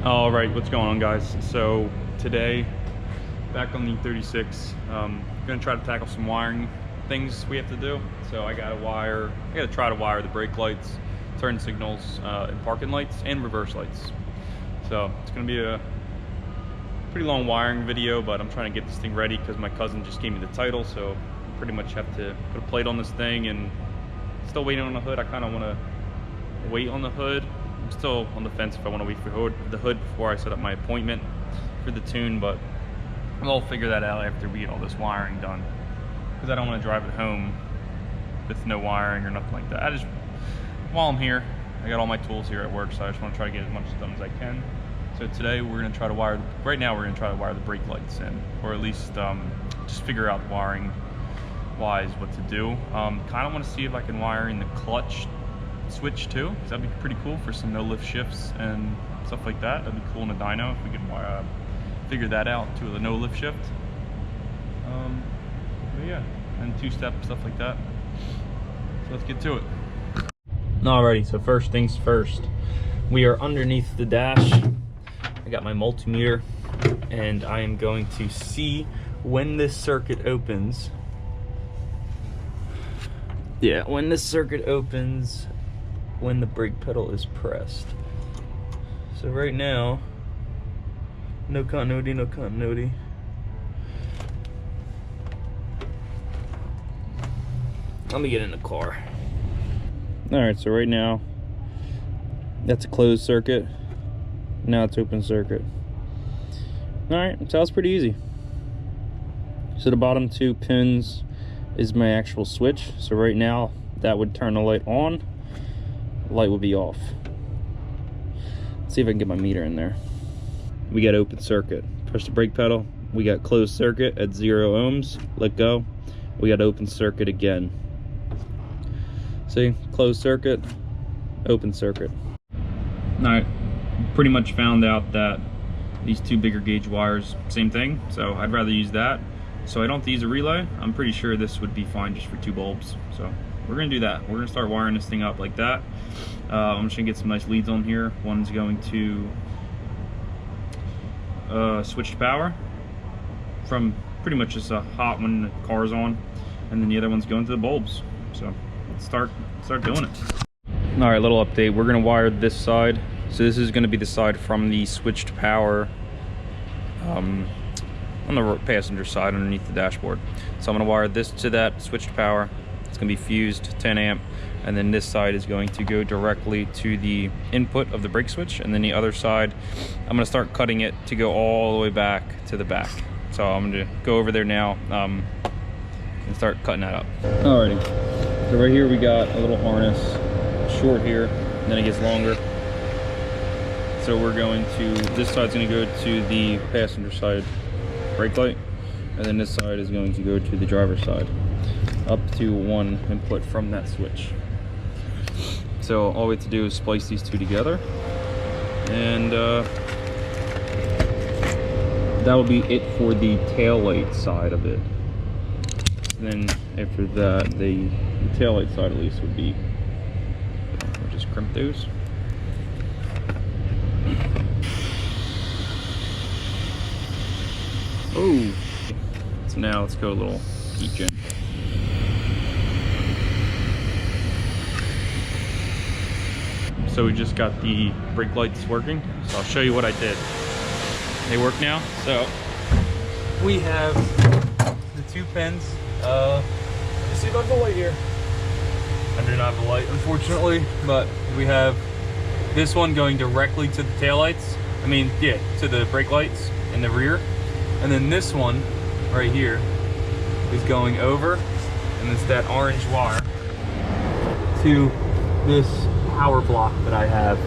All right, what's going on, guys? So today, back on the E36, gonna try to tackle some wiring things we have to do. So I gotta try to wire the brake lights, turn signals, and parking lights, and reverse lights. So it's gonna be a pretty long wiring video, but I'm trying to get this thing ready because my cousin just gave me the title, so I pretty much have to put a plate on this thing, and still waiting on the hood. I kind of want to wait on the hood. I'm still on the fence if I want to wait for the hood before I set up my appointment for the tune, but we'll figure that out after we get all this wiring done, because I don't want to drive it home with no wiring or nothing like that. While I'm here, I got all my tools here at work, so I just want to try to get as much done as I can. So today we're going to try to wire, right now we're going to try to wire the brake lights in, or at least just figure out wiring wise what to do. Kind of want to see if I can wire in the clutch switch too, because that'd be pretty cool for some no lift shifts and stuff like that. That'd be cool in a dyno if we could figure that out to the no lift shift. But yeah, and two-step stuff like that. So let's get to it. Alrighty, so first things first, we are underneath the dash. I got my multimeter, and I am going to see when this circuit opens. Yeah, when this circuit opens, when the brake pedal is pressed. So right now, no continuity, no continuity. Let me get in the car. All right, so right now, that's a closed circuit. Now it's open circuit. All right, so that's pretty easy. So the bottom two pins is my actual switch. So right now, that would turn the light on. Light will be off. Let's see if I can get my meter in there. We got open circuit. Push the brake pedal. We got closed circuit at 0 ohms. Let go. We got open circuit again. See, closed circuit, open circuit. All right, pretty much found out that these two bigger gauge wires, same thing. So I'd rather use that. So I don't have to use a relay. I'm pretty sure this would be fine just for 2 bulbs. So we're gonna do that. We're gonna start wiring this thing up like that. I'm just gonna get some nice leads on here. One's going to switch to power from pretty much just a hot when the car's on, and then the other one's going to the bulbs. So let's start doing it. All right, little update. We're gonna wire this side. So this is gonna be the side from the switch to power on the passenger side underneath the dashboard. So I'm gonna wire this to that switch to power. It's gonna be fused 10 amp, and then this side is going to go directly to the input of the brake switch, and then the other side, I'm gonna start cutting it to go all the way back to the back. So I'm gonna go over there now and start cutting that up. Alrighty, so right here we got a little harness, short here, and then it gets longer. So we're going to, this side's gonna go to the passenger side brake light, and then this side is going to go to the driver's side, up to one input from that switch. So all we have to do is splice these two together, and that will be it for the tail light side of it. Then after that, the tail light side at least would be, I'll just crimp those. Oh, so now let's go a little heat gen. So we just got the brake lights working, so I'll show you what I did. They work now. So we have the 2 pins. Let me see if I have the light here. I do not have the light, unfortunately, but we have this one going directly to the taillights. To the brake lights in the rear. And then this one right here is going over, and it's that orange wire to this power block that I have.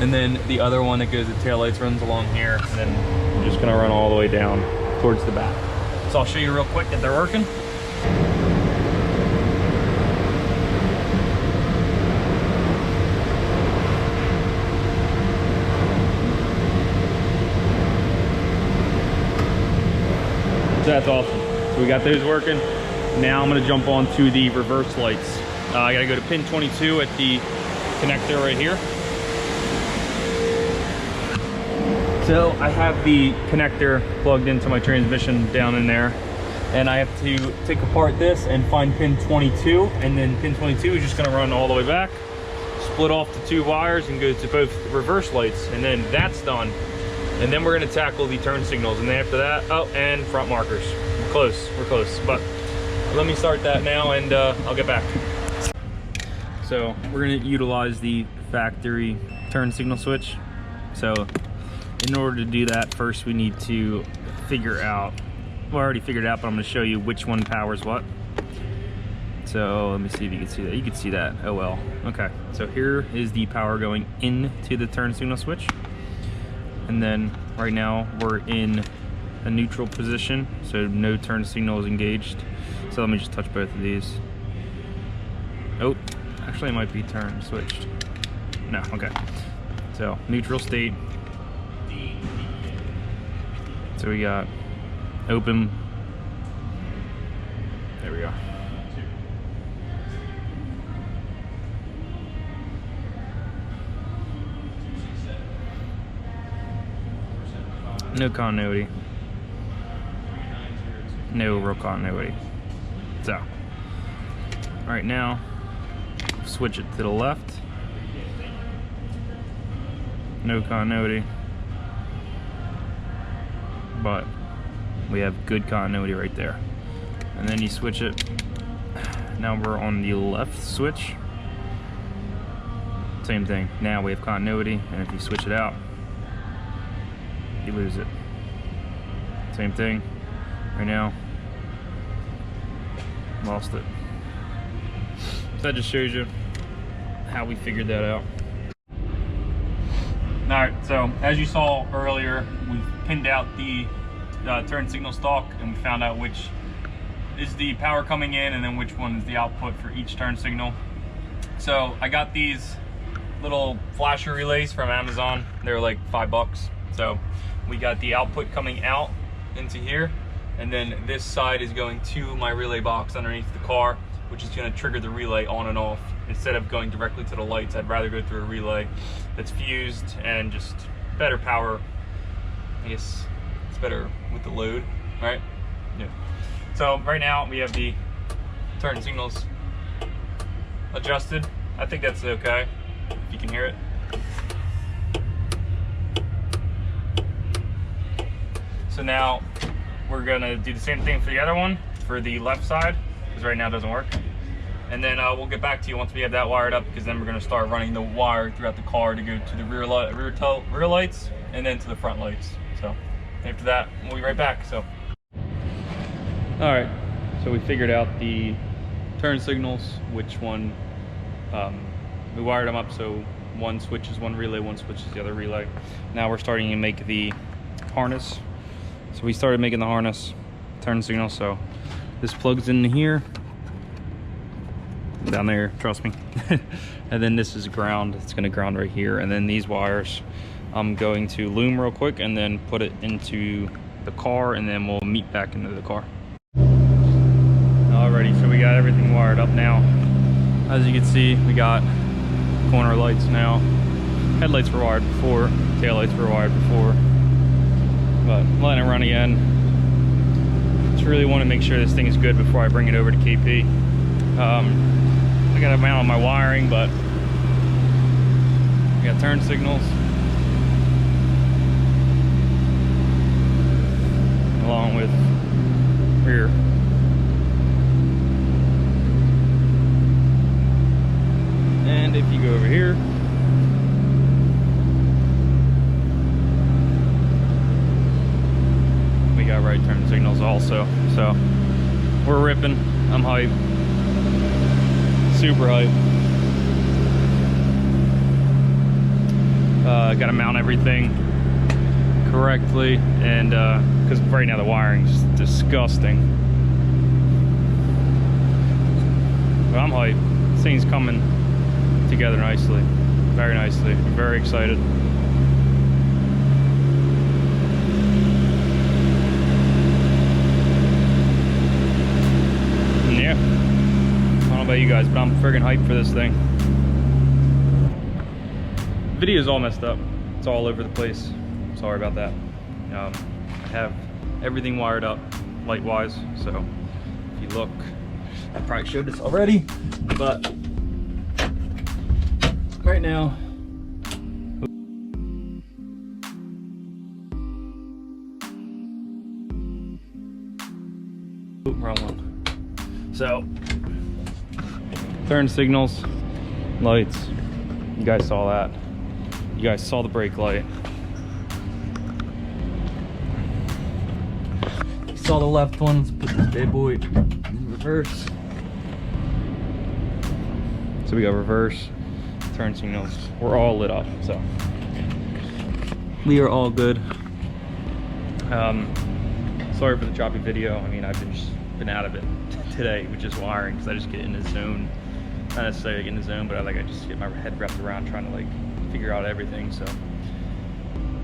And then the other one that goes to taillights runs along here, and then I'm just gonna run all the way down towards the back. So I'll show you real quick that they're working. So that's awesome. So we got those working. Now I'm gonna jump on to the reverse lights. I gotta go to pin 22 at the connector right here. So I have the connector plugged into my transmission down in there, and I have to take apart this and find pin 22, and then pin 22 is just going to run all the way back, split off the 2 wires and go to both reverse lights, and then that's done. And then we're going to tackle the turn signals, and then after that, oh, and front markers. We're close, but let me start that now, and I'll get back. So we're going to utilize the factory turn signal switch. So in order to do that, first we need to figure out, well, I already figured it out, but I'm going to show you which one powers what. So let me see if you can see that. You can see that. Oh well. Okay. So here is the power going into the turn signal switch. And then right now we're in a neutral position, so no turn signal is engaged. So let me just touch both of these. Oh, actually it might be turn switched. No, okay. So neutral state. So we got open. There we go. No continuity. No real continuity. So, right now, switch it to the left. No continuity. But we have good continuity right there. And then you switch it. Now we're on the left switch. Same thing. Now we have continuity, and if you switch it out, you lose it. Same thing. Right now, lost it. So that just shows you how we figured that out. Alright, so as you saw earlier, we pinned out the turn signal stalk, and we found out which is the power coming in and then which one is the output for each turn signal. So I got these little flasher relays from Amazon. They're like $5. So we got the output coming out into here, and then this side is going to my relay box underneath the car, which is going to trigger the relay on and off. Instead of going directly to the lights, I'd rather go through a relay that's fused and just better power. I guess it's better with the load, right? Yeah. So right now we have the turn signals adjusted. I think that's okay, if you can hear it. So now we're gonna do the same thing for the other one, for the left side, because right now it doesn't work. And then we'll get back to you once we have that wired up, because then we're gonna start running the wire throughout the car to go to the rear lights and then to the front lights. So after that, we'll be right back. So, all right, so we figured out the turn signals, which one, we wired them up so one switches one relay, one switches the other relay. Now we're starting to make the harness. So we started making the harness turn signal. So this plugs into here, down there, trust me. And then this is ground. It's gonna ground right here. And then these wires, I'm going to loom real quick and then put it into the car, and then we'll meet back into the car. Alrighty, so we got everything wired up now. As you can see, we got corner lights now. Headlights were wired before, taillights were wired before. But I'm letting it run again. Just really want to make sure this thing is good before I bring it over to KP. I got to mount on my wiring, but I got turn signals along with rear. And if you go over here, we got right turn signals also. So we're ripping. I'm hyped. Super hyped. Got to mount everything correctly, and because right now the wiring is disgusting. But I'm hyped. This thing's coming together nicely, very nicely. I'm very excited. And yeah, I don't know about you guys, but I'm friggin' hyped for this thing. Video's all messed up. It's all over the place. sorry about that. I have everything wired up light-wise, so if you look, I probably showed this already, but right now, wrong one. So, turn signals, lights. You guys saw that. You guys saw the brake light. You saw the left one. Let's put this bad boy in reverse. So we got reverse, turn signals. We're all lit up, so we are all good. Sorry for the choppy video. I mean, I've been out of it today with just wiring, because I just get in the zone. Not necessarily get in the zone, but I just get my head wrapped around trying to like figure out everything. So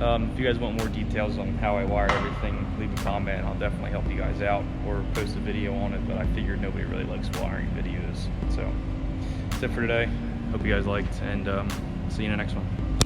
if you guys want more details on how I wire everything, leave a comment. I'll definitely help you guys out or post a video on it, but I figured nobody really likes wiring videos. So that's it for today. Hope you guys liked, and see you in the next one.